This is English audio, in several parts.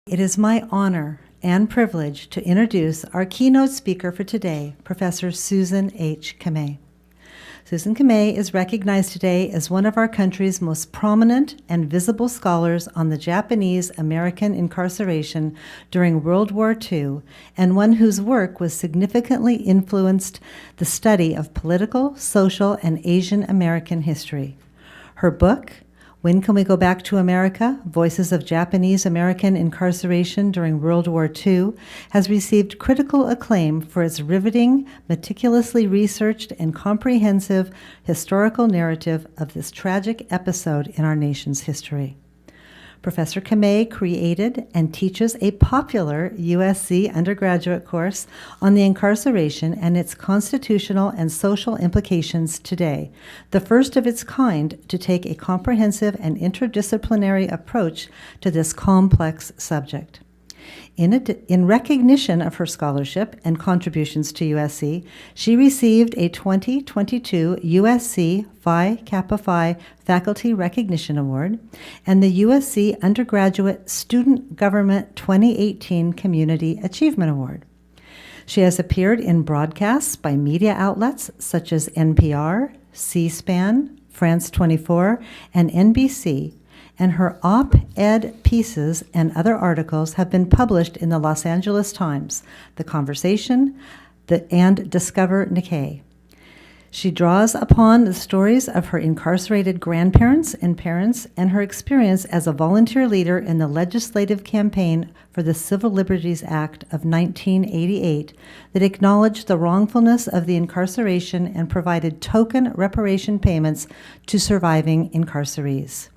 It is my honor and privilege to introduce our keynote speaker for today, Professor Susan H. Kamei. Susan Kamei is recognized today as one of our country's most prominent and visible scholars on the Japanese-American incarceration during World War II, and one whose work was significantly influenced the study of political, social, and Asian American history. Her book, When Can We Go Back to America? Voices of Japanese-American Incarceration During World War II, has received critical acclaim for its riveting, meticulously researched, and comprehensive historical narrative of this tragic episode in our nation's history. Professor Kamei created and teaches a popular USC undergraduate course on the incarceration and its constitutional and social implications today, the first of its kind to take a comprehensive and interdisciplinary approach to this complex subject. In recognition of her scholarship and contributions to USC, she received a 2022 USC Phi Kappa Phi Faculty Recognition Award and the USC Undergraduate Student Government 2018 Community Achievement Award. She has appeared in broadcasts by media outlets such as NPR, C-SPAN, France 24, and NBC, and her op-ed pieces and other articles have been published in the Los Angeles Times, The Conversation, and Discover Nikkei. She draws upon the stories of her incarcerated grandparents and parents and her experience as a volunteer leader in the legislative campaign for the Civil Liberties Act of 1988 that acknowledged the wrongfulness of the incarceration and provided token reparation payments to surviving incarcerees.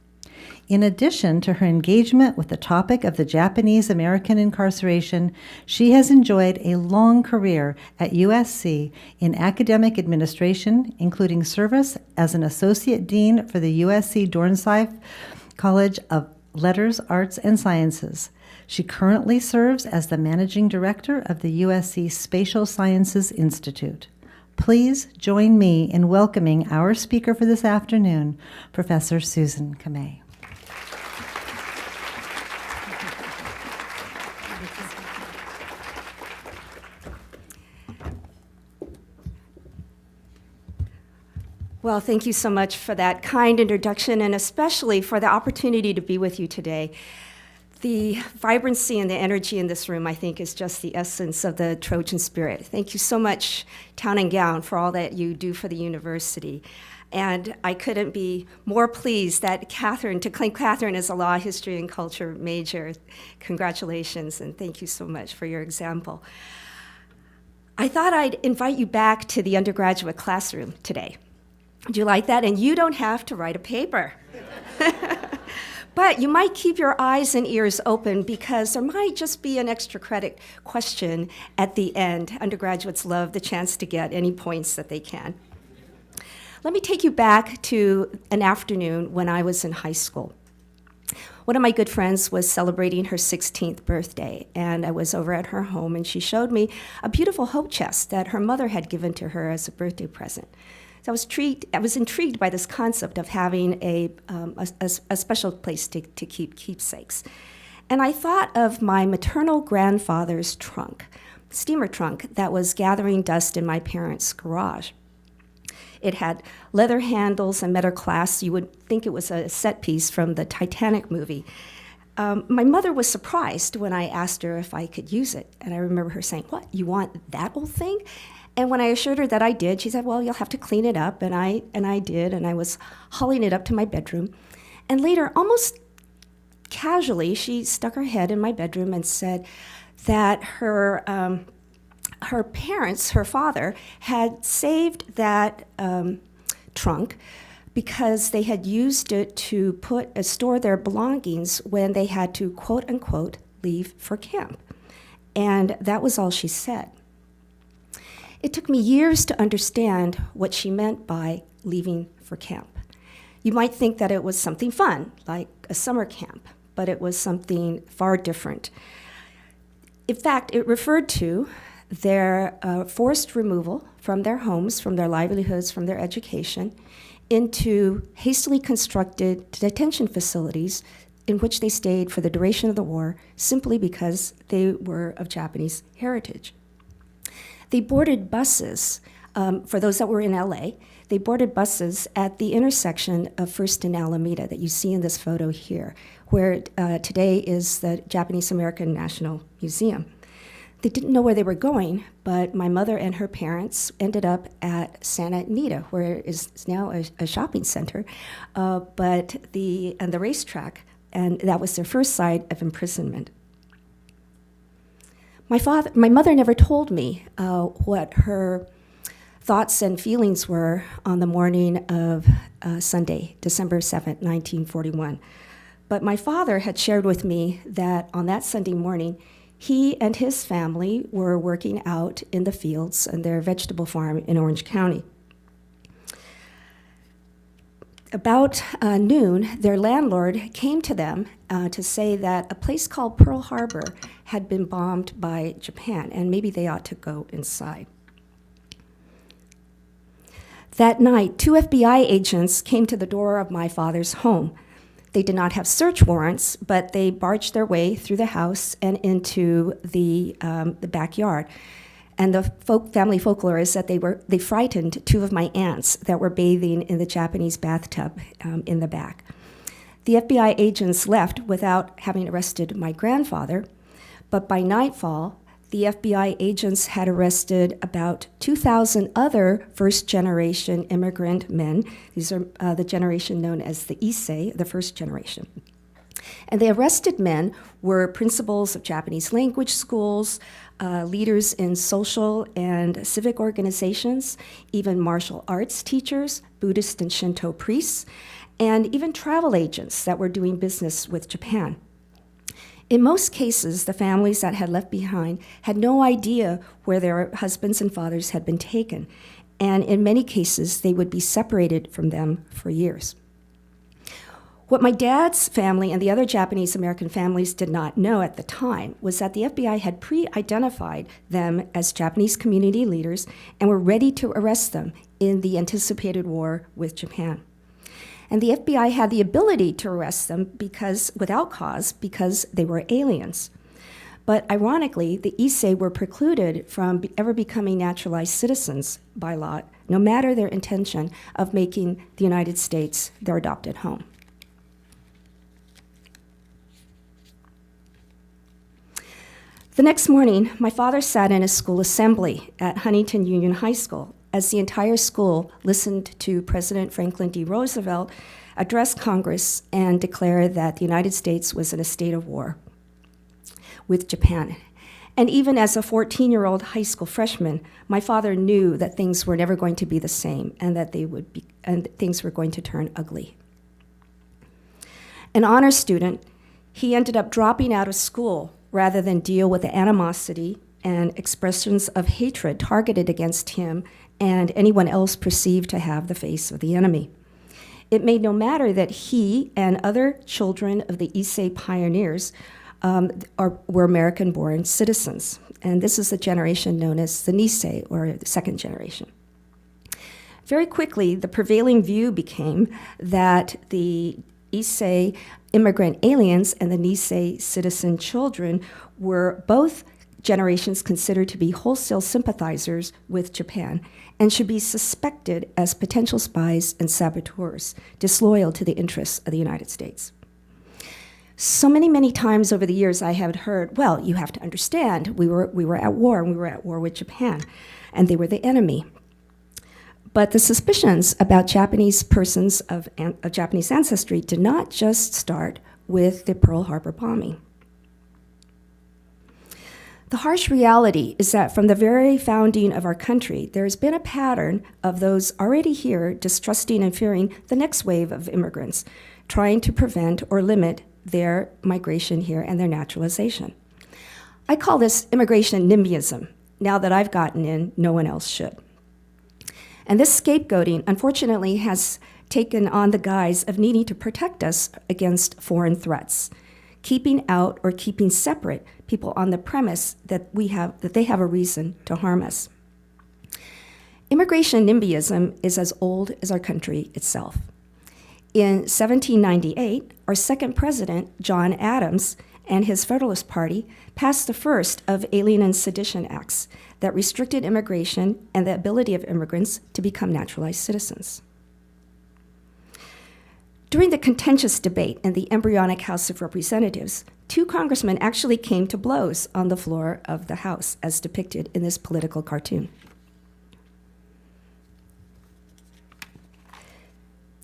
In addition to her engagement with the topic of the Japanese-American incarceration, she has enjoyed a long career at USC in academic administration, including service as an associate dean for the USC Dornsife College of Letters, Arts, and Sciences. She currently serves as the managing director of the USC Spatial Sciences Institute. Please join me in welcoming our speaker for this afternoon, Professor Susan Kamei. Well, thank you so much for that kind introduction, and especially for the opportunity to be with you today. The vibrancy and the energy in this room, I think, is just the essence of the Trojan spirit. Thank you so much, Town and Gown, for all that you do for the university. And I couldn't be more pleased that to claim Catherine as a law, history, and culture major. Congratulations, and thank you so much for your example. I thought I'd invite you back to the undergraduate classroom today. Do you like that? And you don't have to write a paper. But you might keep your eyes and ears open because there might just be an extra credit question at the end. Undergraduates love the chance to get any points that they can. Let me take you back to an afternoon when I was in high school. One of my good friends was celebrating her 16th birthday, and I was over at her home, and she showed me a beautiful hope chest that her mother had given to her as a birthday present. So I was intrigued by this concept of having a special place to keep keepsakes. And I thought of my maternal grandfather's trunk, steamer trunk that was gathering dust in my parents' garage. It had leather handles and metal clasps. You would think it was a set piece from the Titanic movie. My mother was surprised when I asked her if I could use it. And I remember her saying, "What, you want that old thing?" And when I assured her that I did, she said, "Well, you'll have to clean it up." And I did, and I was hauling it up to my bedroom. And later, almost casually, she stuck her head in my bedroom and said that her parents, her father, had saved that trunk because they had used it to store their belongings when they had to, quote unquote, leave for camp. And that was all she said. It took me years to understand what she meant by leaving for camp. You might think that it was something fun, like a summer camp, but it was something far different. In fact, it referred to their forced removal from their homes, from their livelihoods, from their education, into hastily constructed detention facilities in which they stayed for the duration of the war simply because they were of Japanese heritage. They boarded buses, for those that were in LA, they boarded buses at the intersection of First and Alameda that you see in this photo here, where today is the Japanese American National Museum. They didn't know where they were going, but my mother and her parents ended up at Santa Anita, where is now a shopping center, but the racetrack, and that was their first site of imprisonment. My mother never told me what her thoughts and feelings were on the morning of Sunday, December 7th, 1941. But my father had shared with me that on that Sunday morning, he and his family were working out in the fields on their vegetable farm in Orange County. About noon, their landlord came to them to say that a place called Pearl Harbor had been bombed by Japan, and maybe they ought to go inside. That night, 2 FBI agents came to the door of my father's home. They did not have search warrants, but they barged their way through the house and into the backyard. And the family folklore is that they frightened 2 of my aunts that were bathing in the Japanese bathtub in the back. The FBI agents left without having arrested my grandfather, but by nightfall, the FBI agents had arrested about 2,000 other first-generation immigrant men. These are the generation known as the Issei, the first generation. And the arrested men were principals of Japanese language schools, leaders in social and civic organizations, even martial arts teachers, Buddhist and Shinto priests, and even travel agents that were doing business with Japan. In most cases, the families that had left behind had no idea where their husbands and fathers had been taken, and in many cases, they would be separated from them for years. What my dad's family and the other Japanese American families did not know at the time was that the FBI had pre-identified them as Japanese community leaders and were ready to arrest them in the anticipated war with Japan. And the FBI had the ability to arrest them without cause because they were aliens. But ironically, the Issei were precluded from ever becoming naturalized citizens by law, no matter their intention of making the United States their adopted home. The next morning, my father sat in a school assembly at Huntington Union High School as the entire school listened to President Franklin D. Roosevelt address Congress and declare that the United States was in a state of war with Japan. And even as a 14-year-old high school freshman, my father knew that things were never going to be the same and that things were going to turn ugly. An honor student, he ended up dropping out of school rather than deal with the animosity and expressions of hatred targeted against him and anyone else perceived to have the face of the enemy. It made no matter that he and other children of the Issei pioneers were American-born citizens. And this is the generation known as the Nisei, or the second generation. Very quickly, the prevailing view became that the Issei immigrant aliens and the Nisei citizen children were both generations considered to be wholesale sympathizers with Japan and should be suspected as potential spies and saboteurs, disloyal to the interests of the United States. So many times over the years I have heard, well, you have to understand, we were at war, and we were at war with Japan, and they were the enemy. But the suspicions about Japanese persons of Japanese ancestry did not just start with the Pearl Harbor bombing. The harsh reality is that from the very founding of our country, there has been a pattern of those already here distrusting and fearing the next wave of immigrants, trying to prevent or limit their migration here and their naturalization. I call this immigration NIMBYism. Now that I've gotten in, no one else should. And this scapegoating, unfortunately, has taken on the guise of needing to protect us against foreign threats, keeping out or keeping separate people on the premise that they have a reason to harm us. Immigration NIMBYism is as old as our country itself. In 1798, our second president, John Adams, and his Federalist Party passed the first of Alien and Sedition Acts that restricted immigration and the ability of immigrants to become naturalized citizens. During the contentious debate in the embryonic House of Representatives, two congressmen actually came to blows on the floor of the House, as depicted in this political cartoon.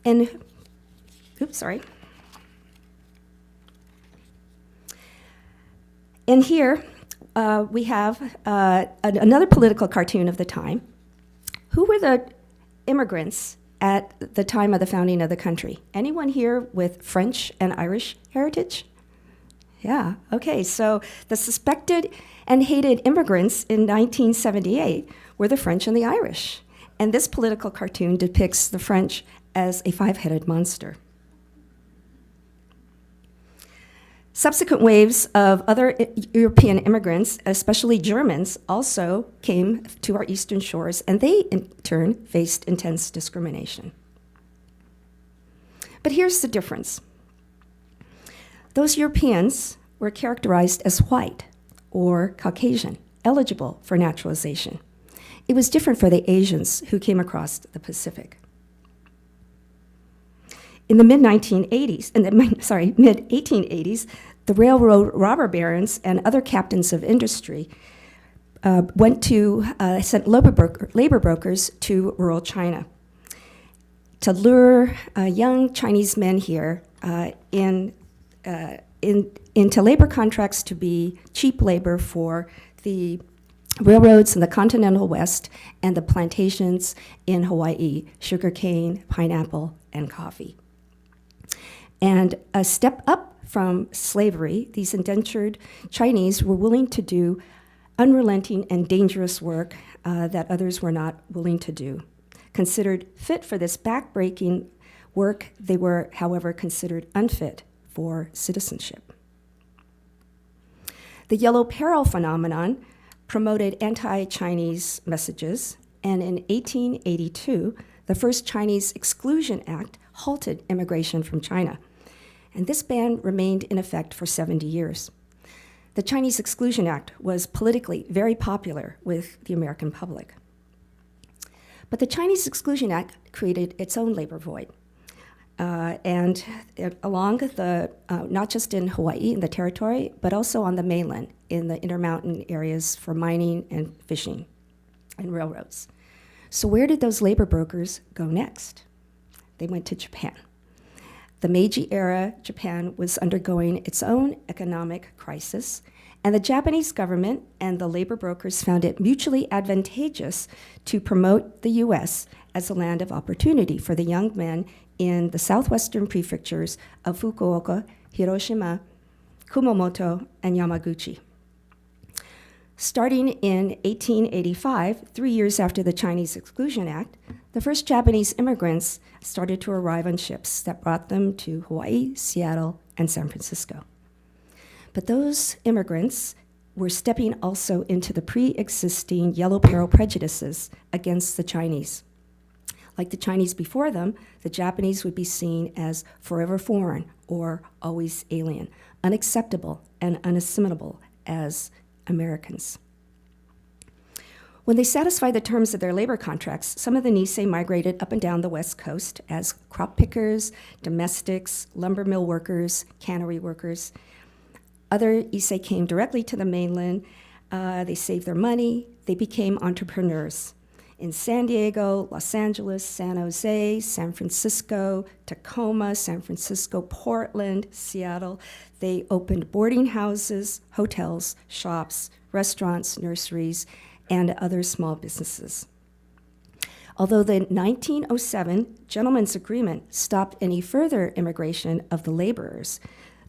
And, And here we have another political cartoon of the time. Who were the immigrants at the time of the founding of the country? Anyone here with French and Irish heritage? Yeah, okay, so the suspected and hated immigrants in 1978 were the French and the Irish. And this political cartoon depicts the French as a five-headed monster. Subsequent waves of other European immigrants, especially Germans, also came to our eastern shores, and they, in turn, faced intense discrimination. But here's the difference. Those Europeans were characterized as white or Caucasian, eligible for naturalization. It was different for the Asians who came across the Pacific. In the mid-1880s, the railroad robber barons and other captains of industry sent labor brokers to rural China to lure young Chinese men here into labor contracts to be cheap labor for the railroads in the continental West and the plantations in Hawaii, sugarcane, pineapple, and coffee. And a step up from slavery, these indentured Chinese were willing to do unrelenting and dangerous work that others were not willing to do. Considered fit for this backbreaking work, they were, however, considered unfit for citizenship. The Yellow Peril phenomenon promoted anti-Chinese messages, and in 1882, the first Chinese Exclusion Act halted immigration from China. And this ban remained in effect for 70 years. The Chinese Exclusion Act was politically very popular with the American public. But the Chinese Exclusion Act created its own labor void. Along not just in Hawaii, in the territory, but also on the mainland, in the intermountain areas for mining and fishing and railroads. So where did those labor brokers go next? They went to Japan. The Meiji era, Japan was undergoing its own economic crisis, and the Japanese government and the labor brokers found it mutually advantageous to promote the U.S. as a land of opportunity for the young men in the southwestern prefectures of Fukuoka, Hiroshima, Kumamoto, and Yamaguchi. Starting in 1885, 3 years after the Chinese Exclusion Act, the first Japanese immigrants started to arrive on ships that brought them to Hawaii, Seattle, and San Francisco. But those immigrants were stepping also into the pre-existing Yellow Peril prejudices against the Chinese. Like the Chinese before them, the Japanese would be seen as forever foreign or always alien, unacceptable and unassimilable as Americans. When they satisfied the terms of their labor contracts, some of the Nisei migrated up and down the West Coast as crop pickers, domestics, lumber mill workers, cannery workers. Other Issei came directly to the mainland. They saved their money. They became entrepreneurs. In San Diego, Los Angeles, San Jose, San Francisco, Tacoma, San Francisco, Portland, Seattle, they opened boarding houses, hotels, shops, restaurants, nurseries, and other small businesses. Although the 1907 Gentlemen's Agreement stopped any further immigration of the laborers,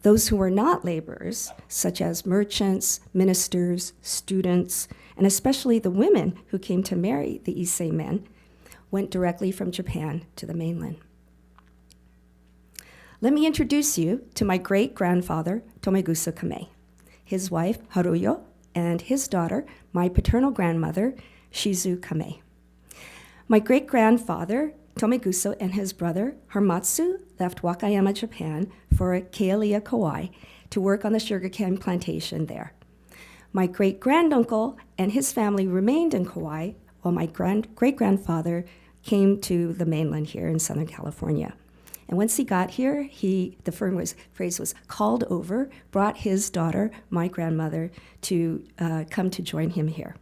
those who were not laborers, such as merchants, ministers, students, and especially the women who came to marry the Issei men, went directly from Japan to the mainland. Let me introduce you to my great-grandfather, Tomegusa Kamei, his wife, Haruyo, and his daughter, my paternal grandmother, Shizu Kamei. My great-grandfather Tomeguso and his brother, Haramatsu, left Wakayama, Japan for Kealia, Kauai, to work on the sugarcane plantation there. My great-granduncle and his family remained in Kauai, while my great-grandfather came to the mainland here in Southern California. And once he got here, the phrase was called over, brought his daughter, my grandmother, to come to join him here.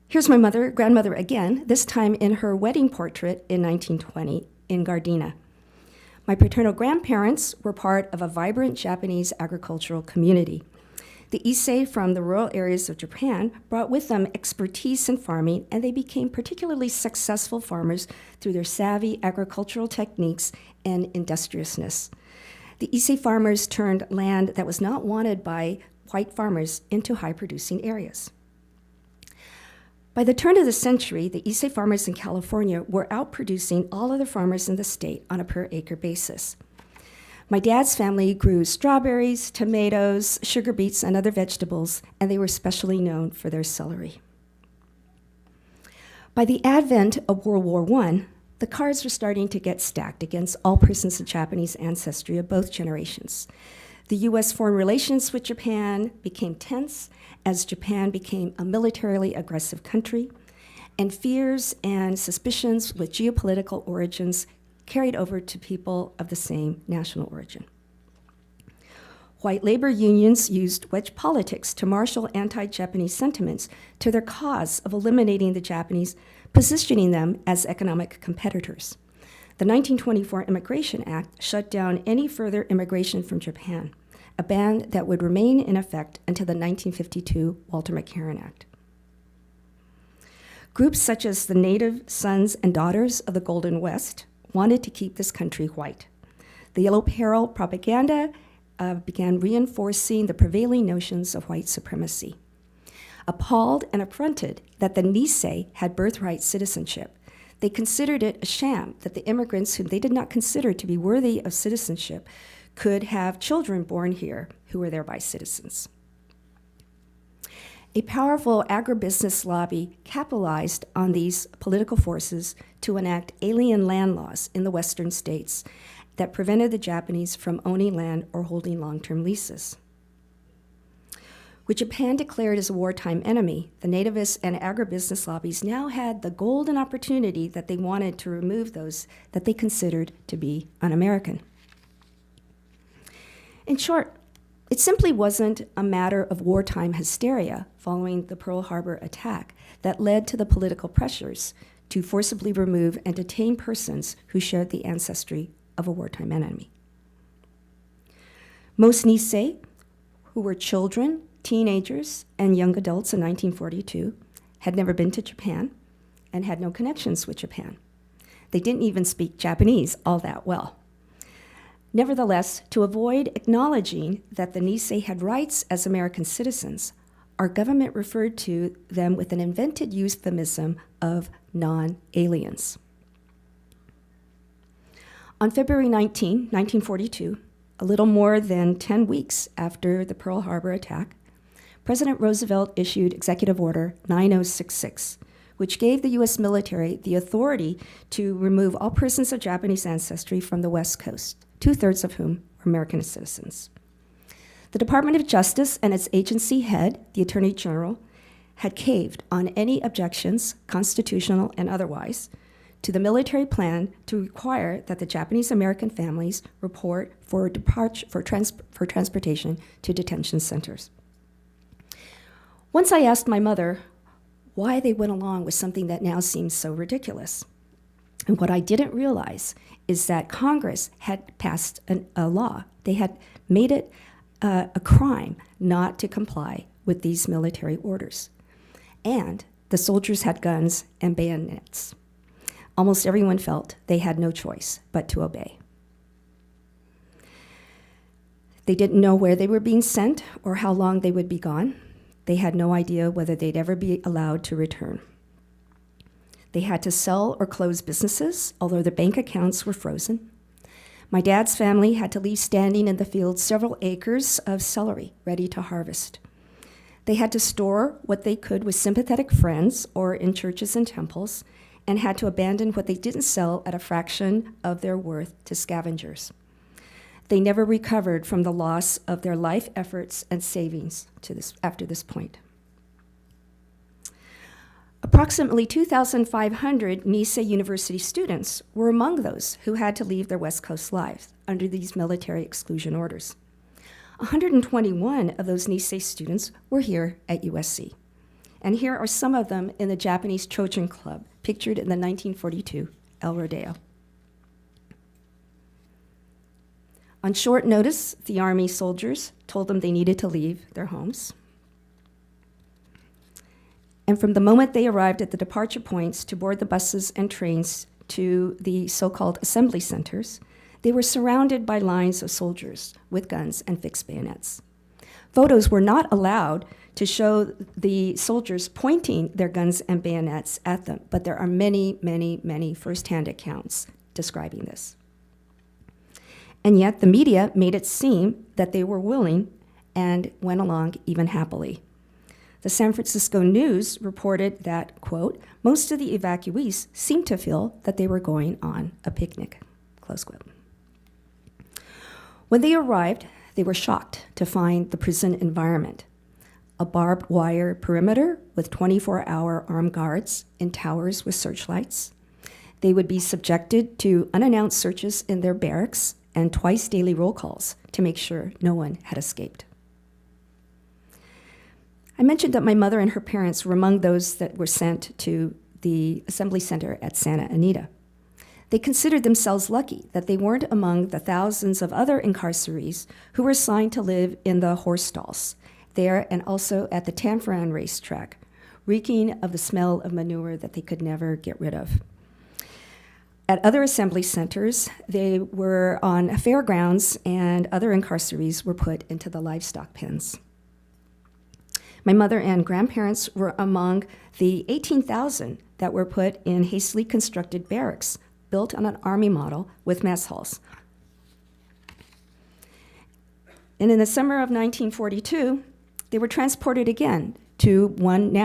Here's my grandmother again, this time in her wedding portrait in 1920 in Gardena. My paternal grandparents were part of a vibrant Japanese agricultural community. The Issei from the rural areas of Japan brought with them expertise in farming, and they became particularly successful farmers through their savvy agricultural techniques and industriousness. The Issei farmers turned land that was not wanted by white farmers into high-producing areas. By the turn of the century, the Issei farmers in California were outproducing all other farmers in the state on a per-acre basis. My dad's family grew strawberries, tomatoes, sugar beets, and other vegetables, and they were especially known for their celery. By the advent of World War I, the cards were starting to get stacked against all persons of Japanese ancestry of both generations. The U.S. foreign relations with Japan became tense as Japan became a militarily aggressive country, and fears and suspicions with geopolitical origins carried over to people of the same national origin. White labor unions used wedge politics to marshal anti-Japanese sentiments to their cause of eliminating the Japanese, positioning them as economic competitors. The 1924 Immigration Act shut down any further immigration from Japan, a ban that would remain in effect until the 1952 Walter McCarran Act. Groups such as the Native Sons and Daughters of the Golden West wanted to keep this country white. The Yellow Peril propaganda began reinforcing the prevailing notions of white supremacy. Appalled and affronted that the Nisei had birthright citizenship, they considered it a sham that the immigrants whom they did not consider to be worthy of citizenship could have children born here who were thereby citizens. A powerful agribusiness lobby capitalized on these political forces to enact alien land laws in the western states that prevented the Japanese from owning land or holding long-term leases. With Japan declared as a wartime enemy, the nativist and agribusiness lobbies now had the golden opportunity that they wanted to remove those that they considered to be un-American. In short, it simply wasn't a matter of wartime hysteria following the Pearl Harbor attack that led to the political pressures to forcibly remove and detain persons who shared the ancestry of a wartime enemy. Most Nisei, who were children, teenagers, and young adults in 1942, had never been to Japan and had no connections with Japan. They didn't even speak Japanese all that well. Nevertheless, to avoid acknowledging that the Nisei had rights as American citizens, our government referred to them with an invented euphemism of non-aliens. On February 19, 1942, a little more than 10 weeks after the Pearl Harbor attack, President Roosevelt issued Executive Order 9066, which gave the U.S. military the authority to remove all persons of Japanese ancestry from the West Coast, two-thirds of whom were American citizens. The Department of Justice and its agency head, the Attorney General, had caved on any objections, constitutional and otherwise, to the military plan to require that the Japanese American families report for transportation to detention centers. Once I asked my mother why they went along with something that now seems so ridiculous. And what I didn't realize is that Congress had passed a law. They had made it a crime not to comply with these military orders. And the soldiers had guns and bayonets. Almost everyone felt they had no choice but to obey. They didn't know where they were being sent or how long they would be gone. They had no idea whether they'd ever be allowed to return. They had to sell or close businesses, although their bank accounts were frozen. My dad's family had to leave standing in the field several acres of celery ready to harvest. They had to store what they could with sympathetic friends or in churches and temples, and had to abandon what they didn't sell at a fraction of their worth to scavengers. They never recovered from the loss of their life efforts and savings after this point. Approximately 2,500 Nisei University students were among those who had to leave their West Coast lives under these military exclusion orders. 121 of those Nisei students were here at USC. And here are some of them in the Japanese Trojan Club, pictured in the 1942 El Rodeo. On short notice, the Army soldiers told them they needed to leave their homes. And from the moment they arrived at the departure points to board the buses and trains to the so-called assembly centers, they were surrounded by lines of soldiers with guns and fixed bayonets. Photos were not allowed to show the soldiers pointing their guns and bayonets at them, but there are many, many, many firsthand accounts describing this. And yet the media made it seem that they were willing and went along even happily. The San Francisco News reported that, quote, most of the evacuees seemed to feel that they were going on a picnic, close quote. When they arrived, they were shocked to find the prison environment: a barbed wire perimeter with 24-hour armed guards in towers with searchlights. They would be subjected to unannounced searches in their barracks and twice daily roll calls to make sure no one had escaped. I mentioned that my mother and her parents were among those that were sent to the Assembly Center at Santa Anita. They considered themselves lucky that they weren't among the thousands of other incarcerees who were assigned to live in the horse stalls, there and also at the Tanforan racetrack, reeking of the smell of manure that they could never get rid of. At other assembly centers, they were on fairgrounds, and other incarcerees were put into the livestock pens. My mother and grandparents were among the 18,000 that were put in hastily constructed barracks built on an Army model with mess halls. And in the summer of 1942, they were transported again to one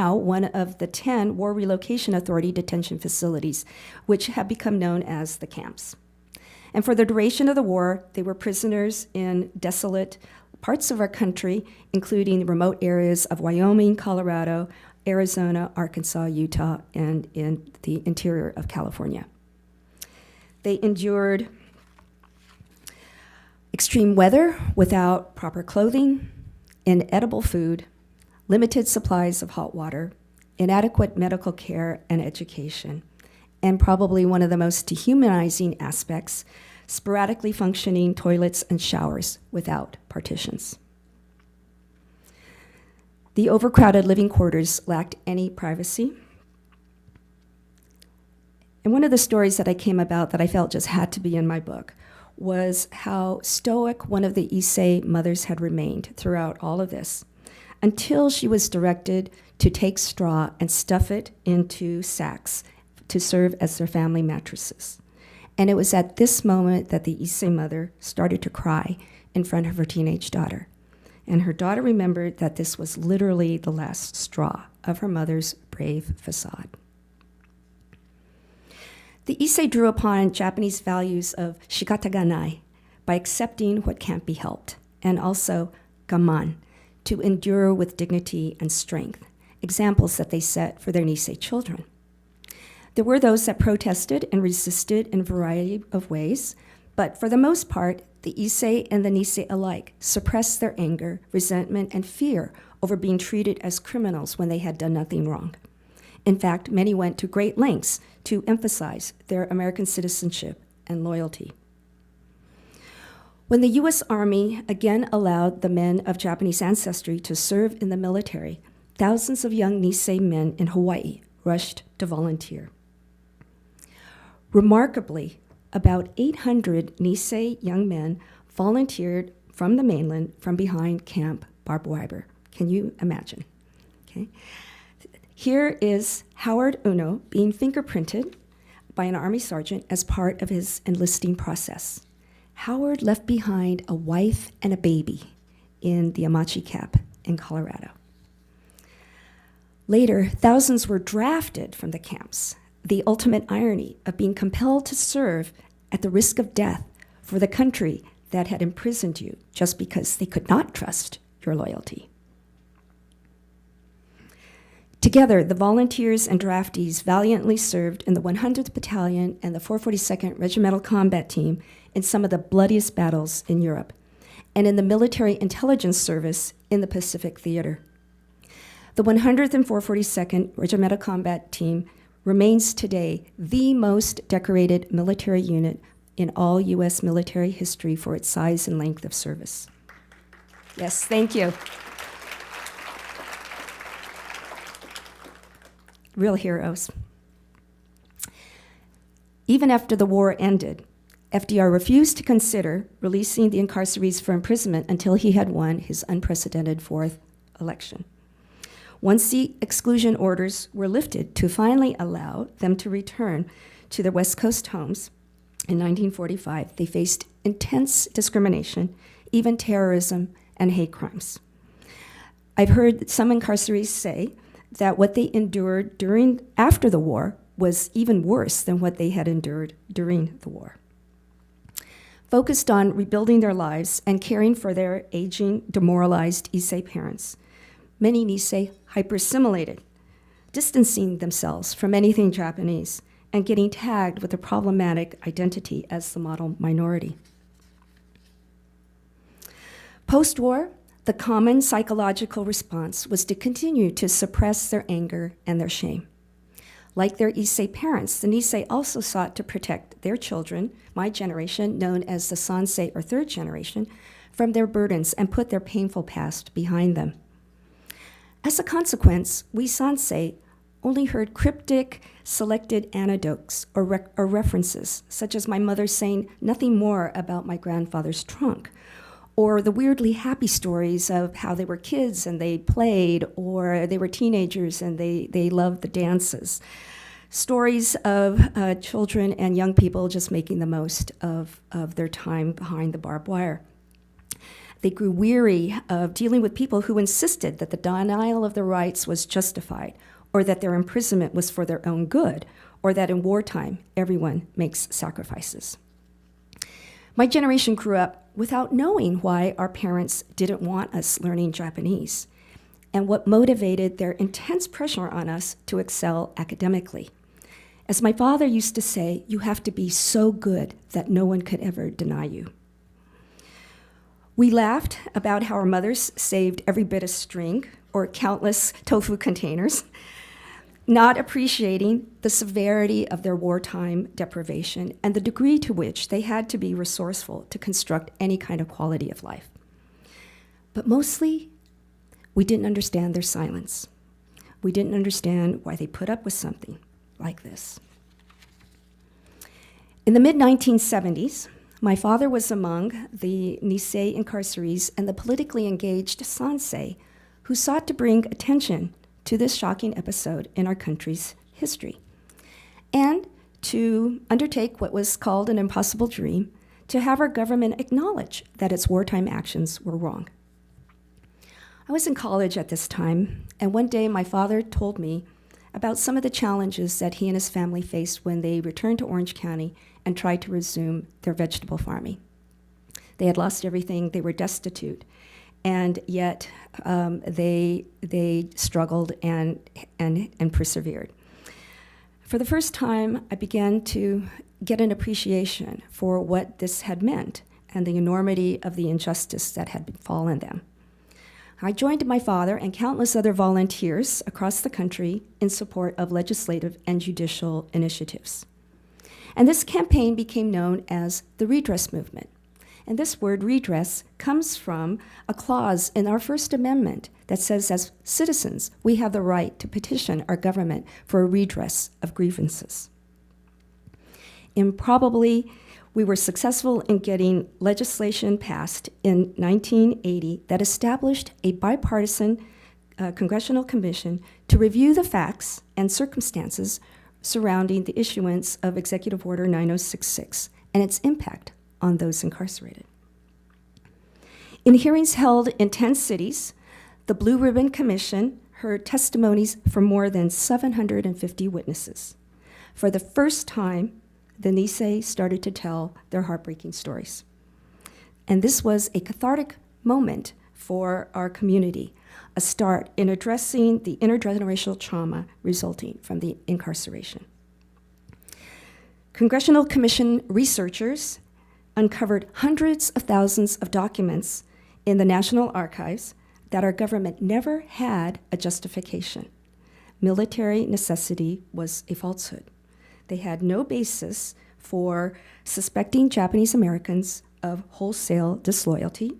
of the 10 War Relocation Authority detention facilities, which have become known as the camps. And for the duration of the war, they were prisoners in desolate parts of our country, including remote areas of Wyoming, Colorado, Arizona, Arkansas, Utah, and in the interior of California. They endured extreme weather without proper clothing, inedible food, limited supplies of hot water, inadequate medical care and education, and probably one of the most dehumanizing aspects, sporadically functioning toilets and showers without partitions. The overcrowded living quarters lacked any privacy. And one of the stories that I came about that I felt just had to be in my book was how stoic one of the Issei mothers had remained throughout all of this, until she was directed to take straw and stuff it into sacks to serve as their family mattresses. And it was at this moment that the Issei mother started to cry in front of her teenage daughter. And her daughter remembered that this was literally the last straw of her mother's brave facade. The Issei drew upon Japanese values of shikataganai, by accepting what can't be helped, and also gaman, to endure with dignity and strength, examples that they set for their Nisei children. There were those that protested and resisted in a variety of ways, but for the most part, the Issei and the Nisei alike suppressed their anger, resentment, and fear over being treated as criminals when they had done nothing wrong. In fact, many went to great lengths to emphasize their American citizenship and loyalty. When the U.S. Army again allowed the men of Japanese ancestry to serve in the military, thousands of young Nisei men in Hawaii rushed to volunteer. Remarkably, about 800 Nisei young men volunteered from the mainland from behind Camp Barbed Wire. Can you imagine? Okay. Here is Howard Uno being fingerprinted by an Army sergeant as part of his enlisting process. Howard left behind a wife and a baby in the Amachi Cap in Colorado. Later, thousands were drafted from the camps. the ultimate irony of being compelled to serve at the risk of death for the country that had imprisoned you just because they could not trust your loyalty. Together, the volunteers and draftees valiantly served in the 100th Battalion and the 442nd Regimental Combat Team in some of the bloodiest battles in Europe, and in the Military Intelligence Service in the Pacific Theater. The 100th and 442nd Regimental Combat Team remains today the most decorated military unit in all U.S. military history for its size and length of service. Yes, thank you. Real heroes. Even after the war ended, FDR refused to consider releasing the incarcerees for imprisonment until he had won his unprecedented fourth election. Once the exclusion orders were lifted to finally allow them to return to their West Coast homes in 1945, they faced intense discrimination, even terrorism and hate crimes. I've heard some incarcerees say that what they endured after the war was even worse than what they had endured during the war. Focused on rebuilding their lives and caring for their aging, demoralized Issei parents, many Nisei hyper-assimilated, distancing themselves from anything Japanese and getting tagged with a problematic identity as the model minority. Post-war, the common psychological response was to continue to suppress their anger and their shame. Like their Issei parents, the Nisei also sought to protect their children, my generation, known as the Sansei or third generation, from their burdens and put their painful past behind them. As a consequence, we Sansei only heard cryptic, selected anecdotes or references, such as my mother saying nothing more about my grandfather's trunk, or the weirdly happy stories of how they were kids and they played, or they were teenagers and they loved the dances. Stories of children and young people just making the most of their time behind the barbed wire. They grew weary of dealing with people who insisted that the denial of their rights was justified, or that their imprisonment was for their own good, or that in wartime, everyone makes sacrifices. My generation grew up without knowing why our parents didn't want us learning Japanese, and what motivated their intense pressure on us to excel academically. As my father used to say, you have to be so good that no one could ever deny you. We laughed about how our mothers saved every bit of string or countless tofu containers, not appreciating the severity of their wartime deprivation and the degree to which they had to be resourceful to construct any kind of quality of life. But mostly, we didn't understand their silence. We didn't understand why they put up with something like this. In the mid-1970s, my father was among the Nisei incarcerees and the politically engaged Sansei who sought to bring attention to this shocking episode in our country's history, and to undertake what was called an impossible dream, to have our government acknowledge that its wartime actions were wrong. I was in college at this time, and one day my father told me about some of the challenges that he and his family faced when they returned to Orange County and tried to resume their vegetable farming. They had lost everything, they were destitute, and yet they struggled and persevered. For the first time, I began to get an appreciation for what this had meant and the enormity of the injustice that had befallen them. I joined my father and countless other volunteers across the country in support of legislative and judicial initiatives. And this campaign became known as the Redress Movement. And this word redress comes from a clause in our First Amendment that says, as citizens, we have the right to petition our government for a redress of grievances. Improbably, we were successful in getting legislation passed in 1980 that established a bipartisan congressional commission to review the facts and circumstances surrounding the issuance of Executive Order 9066 and its impact on those incarcerated. In hearings held in 10 cities, the Blue Ribbon Commission heard testimonies from more than 750 witnesses. For the first time, the Nisei started to tell their heartbreaking stories. And this was a cathartic moment for our community, a start in addressing the intergenerational trauma resulting from the incarceration. Congressional Commission researchers uncovered hundreds of thousands of documents in the National Archives that our government never had a justification. Military necessity was a falsehood. They had no basis for suspecting Japanese Americans of wholesale disloyalty,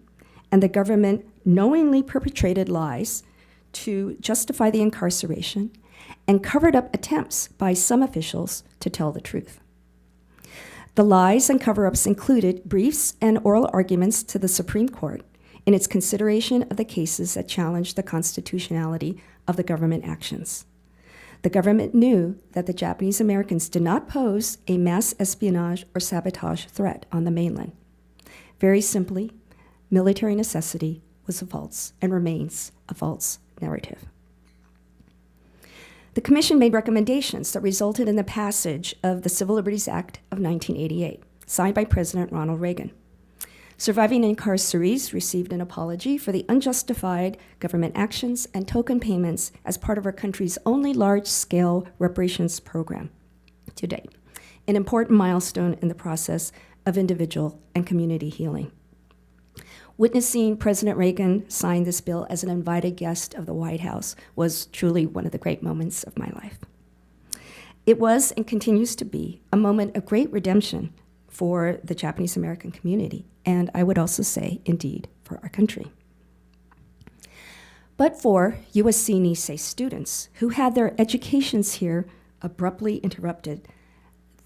and the government knowingly perpetrated lies to justify the incarceration and covered up attempts by some officials to tell the truth. The lies and cover-ups included briefs and oral arguments to the Supreme Court in its consideration of the cases that challenged the constitutionality of the government actions. The government knew that the Japanese Americans did not pose a mass espionage or sabotage threat on the mainland. Very simply, military necessity was a false and remains a false narrative. The Commission made recommendations that resulted in the passage of the Civil Liberties Act of 1988, signed by President Ronald Reagan. Surviving incarcerees received an apology for the unjustified government actions and token payments as part of our country's only large-scale reparations program to date, an important milestone in the process of individual and community healing. Witnessing President Reagan sign this bill as an invited guest of the White House was truly one of the great moments of my life. It was and continues to be a moment of great redemption for the Japanese American community, and I would also say, indeed, for our country. But for USC Nisei students who had their educations here abruptly interrupted,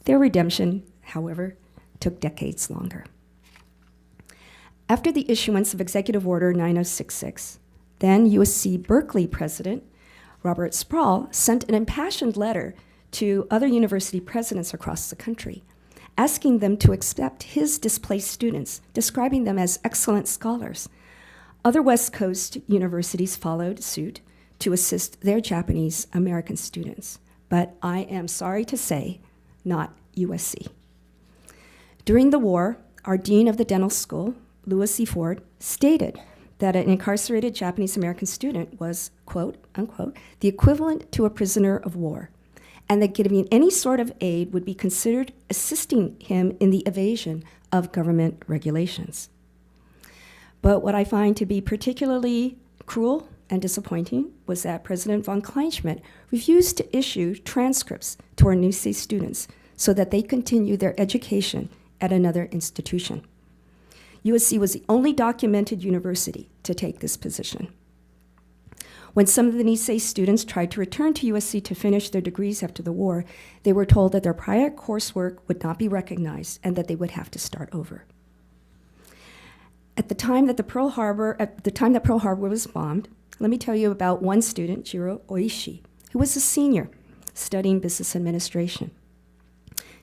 their redemption, however, took decades longer. After the issuance of Executive Order 9066, then USC Berkeley president Robert Sproul sent an impassioned letter to other university presidents across the country, asking them to accept his displaced students, describing them as excellent scholars. Other West Coast universities followed suit to assist their Japanese American students, but I am sorry to say, not USC. During the war, our dean of the dental school, Louis C. Ford, stated that an incarcerated Japanese American student was, quote, unquote, the equivalent to a prisoner of war, and that giving any sort of aid would be considered assisting him in the evasion of government regulations. But what I find to be particularly cruel and disappointing was that President von Kleinschmidt refused to issue transcripts to our Nisei students so that they continue their education at another institution. USC was the only documented university to take this position. When some of the Nisei students tried to return to USC to finish their degrees after the war, they were told that their prior coursework would not be recognized and that they would have to start over. At the time that Pearl Harbor was bombed, let me tell you about one student, Jiro Oishi, who was a senior studying business administration.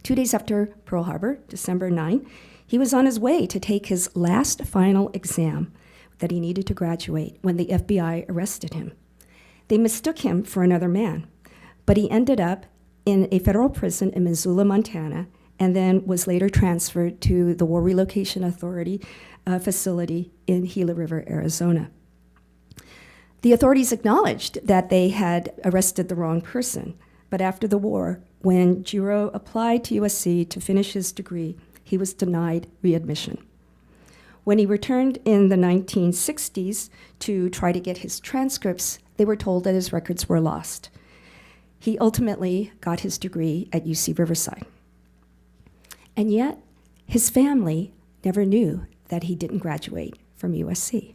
2 days after Pearl Harbor, December 9, he was on his way to take his last final exam that he needed to graduate when the FBI arrested him. They mistook him for another man, but he ended up in a federal prison in Missoula, Montana, and then was later transferred to the War Relocation Authority facility in Gila River, Arizona. The authorities acknowledged that they had arrested the wrong person, but after the war, when Jiro applied to USC to finish his degree, he was denied readmission. When he returned in the 1960s to try to get his transcripts, they were told that his records were lost. He ultimately got his degree at UC Riverside. And yet, his family never knew that he didn't graduate from USC.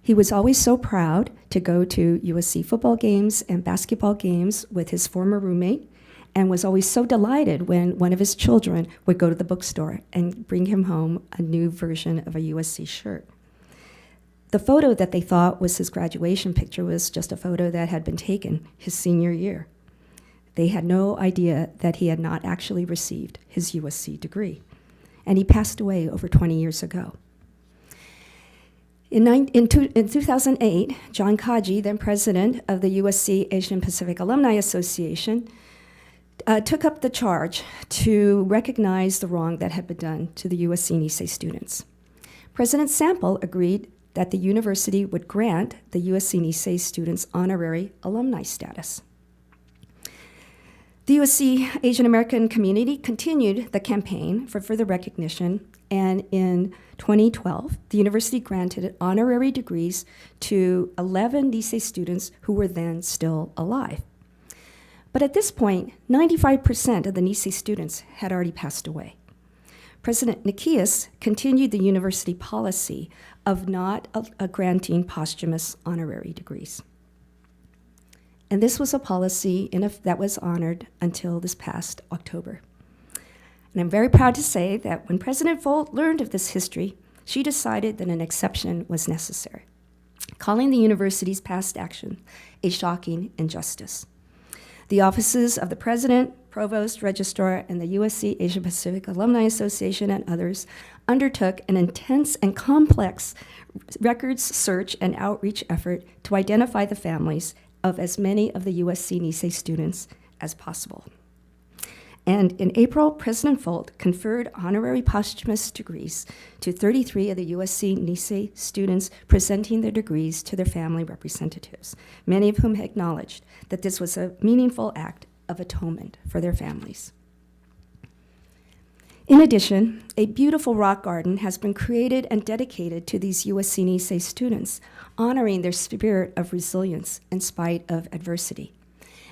He was always so proud to go to USC football games and basketball games with his former roommate, and was always so delighted when one of his children would go to the bookstore and bring him home a new version of a USC shirt. The photo that they thought was his graduation picture was just a photo that had been taken his senior year. They had no idea that he had not actually received his USC degree, and he passed away over 20 years ago. In 2008, John Kaji, then president of the USC Asian Pacific Alumni Association, took up the charge to recognize the wrong that had been done to the USC Nisei students. President Sample agreed that the university would grant the USC Nisei students honorary alumni status. The USC Asian American community continued the campaign for further recognition, and in 2012, the university granted honorary degrees to 11 Nisei students who were then still alive. But at this point, 95% of the Nisei students had already passed away. President Nikias continued the university policy of not granting posthumous honorary degrees. And this was a policy that was honored until this past October. And I'm very proud to say that when President Folt learned of this history, she decided that an exception was necessary, calling the university's past action a shocking injustice. The offices of the president, provost, registrar, and the USC Asia Pacific Alumni Association and others undertook an intense and complex records search and outreach effort to identify the families of as many of the USC Nisei students as possible. And in April, President Folt conferred honorary posthumous degrees to 33 of the USC Nisei students, presenting their degrees to their family representatives, many of whom acknowledged that this was a meaningful act of atonement for their families. In addition, a beautiful rock garden has been created and dedicated to these USC Nisei students, honoring their spirit of resilience in spite of adversity.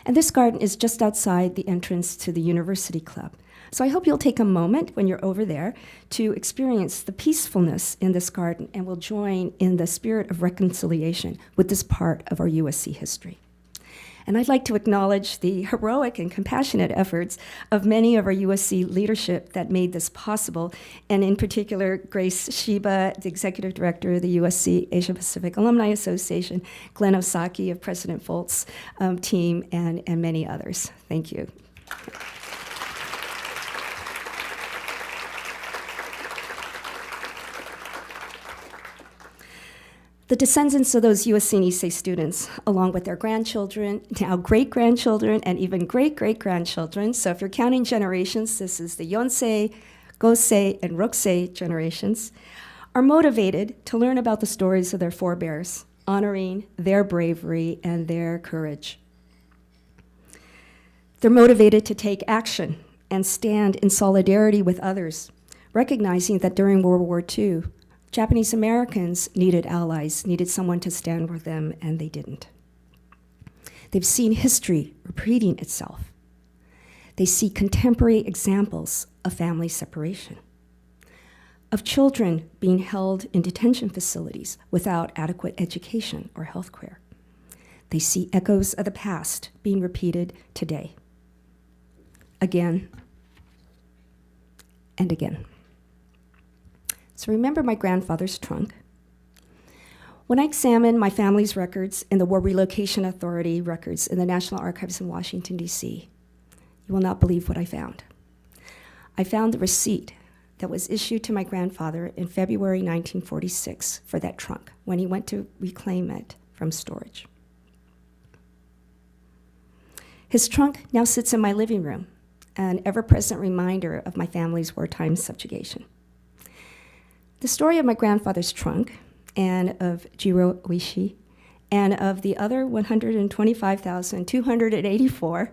And this garden is just outside the entrance to the University Club. So I hope you'll take a moment when you're over there to experience the peacefulness in this garden and will join in the spirit of reconciliation with this part of our USC history. And I'd like to acknowledge the heroic and compassionate efforts of many of our USC leadership that made this possible, and in particular, Grace Shiba, the Executive Director of the USC Asia Pacific Alumni Association, Glenn Osaki of President Folt's team, and many others. Thank you. The descendants of those USC Nisei students, along with their grandchildren, now great-grandchildren, and even great-great-grandchildren, so if you're counting generations, this is the Yonsei, Gosei, and Rokusei generations, are motivated to learn about the stories of their forebears, honoring their bravery and their courage. They're motivated to take action and stand in solidarity with others, recognizing that during World War II, Japanese Americans needed allies, needed someone to stand with them, and they didn't. They've seen history repeating itself. They see contemporary examples of family separation, of children being held in detention facilities without adequate education or health care. They see echoes of the past being repeated today, again and again. So remember my grandfather's trunk. When I examined my family's records in the War Relocation Authority records in the National Archives in Washington, D.C., you will not believe what I found. I found the receipt that was issued to my grandfather in February 1946 for that trunk when he went to reclaim it from storage. His trunk now sits in my living room, an ever-present reminder of my family's wartime subjugation. The story of my grandfather's trunk and of Jiro Oishi and of the other 125,284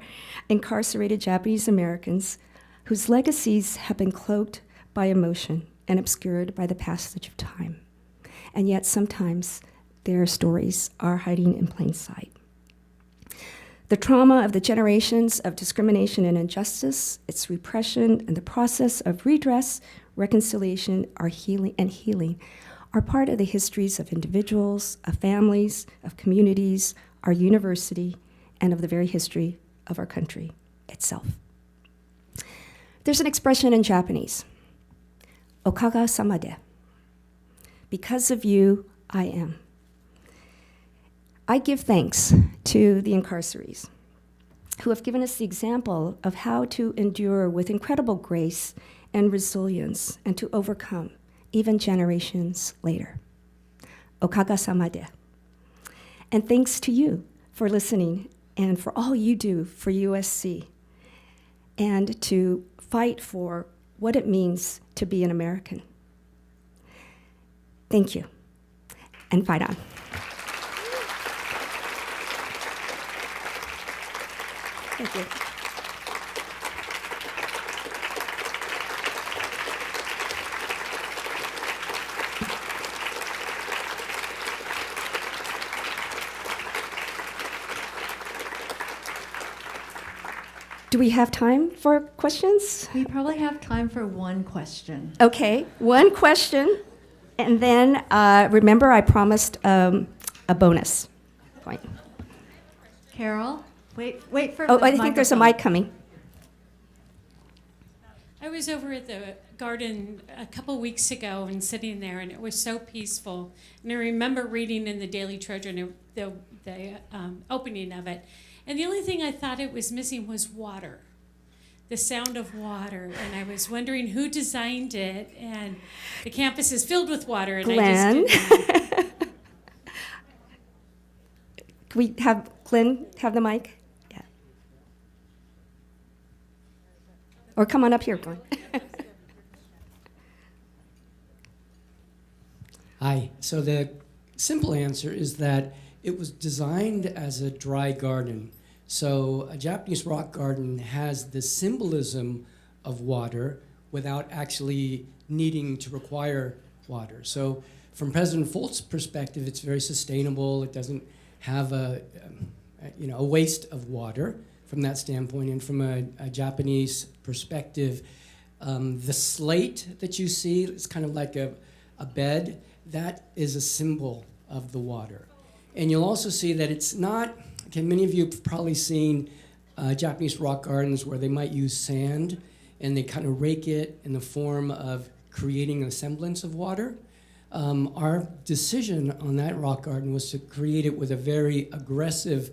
incarcerated Japanese Americans whose legacies have been cloaked by emotion and obscured by the passage of time. And yet sometimes their stories are hiding in plain sight. The trauma of the generations of discrimination and injustice, its repression, and the process of redress, reconciliation, healing are part of the histories of individuals, of families, of communities, our university, and of the very history of our country itself. There's an expression in Japanese, okaga sama de. Because of you, I am. I give thanks to the incarcerees who have given us the example of how to endure with incredible grace and resilience and to overcome even generations later. Okaga sama de. And thanks to you for listening and for all you do for USC. and to fight for what it means to be an American. Thank you, and fight on. Thank you. Do we have time for questions? We probably have time for one question. Okay, one question, and then remember I promised a bonus point. Carol, wait for Oh, the I think there's a mic coming. I was over at the garden a couple weeks ago and sitting there, and it was so peaceful. And I remember reading in the Daily Tribune the opening of it. And the only thing I thought it was missing was water, the sound of water. And I was wondering who designed it. And the campus is filled with water. And Glenn. I just didn't know. Can we have Glenn have the mic? Yeah. Or come on up here, Glenn. Hi. So the simple answer is that it was designed as a dry garden. So a Japanese rock garden has the symbolism of water without actually needing to require water. So from President Folt's perspective, it's very sustainable. It doesn't have a waste of water from that standpoint. And from a Japanese perspective, the slate that you see, it's kind of like a bed. That is a symbol of the water. And you'll also see that it's not, okay, many of you have probably seen Japanese rock gardens where they might use sand and they kind of rake it in the form of creating a semblance of water. Our decision on that rock garden was to create it with a very aggressive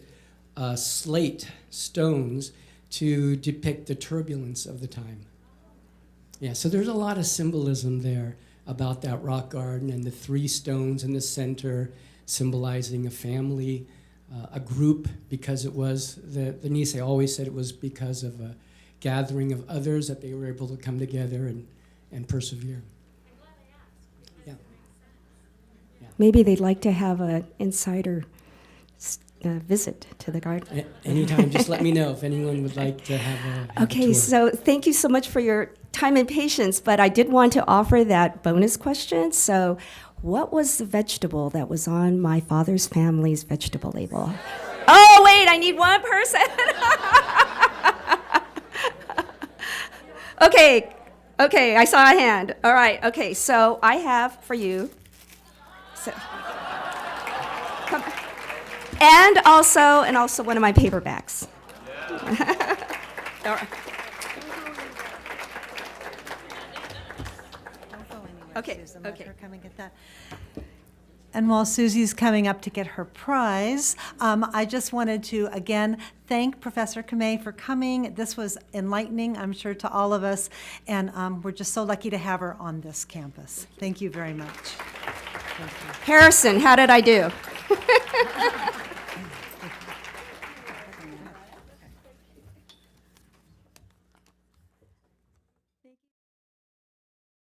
slate stones to depict the turbulence of the time. Yeah, so there's a lot of symbolism there about that rock garden and the three stones in the center symbolizing a family, a group, because it was, the Nisei always said it was because of a gathering of others that they were able to come together and persevere. Yeah. Maybe they'd like to have an insider visit to the garden. Anytime, just let me know if anyone would like to have a Okay, tour. so thank you so much for your time and patience, but I did want to offer that bonus question. So what was the vegetable that was on my father's family's vegetable label? Oh, wait, I need one person. Okay, I saw a hand. All right, okay, so I have for you. So, come. And also one of my paperbacks. All right. Okay, Susan, let okay. her come and get that. And while Susie's coming up to get her prize, I just wanted to, again, thank Professor Kamei for coming. This was enlightening, I'm sure, to all of us, and we're just so lucky to have her on this campus. Thank you very much. Thank you. Harrison, how did I do?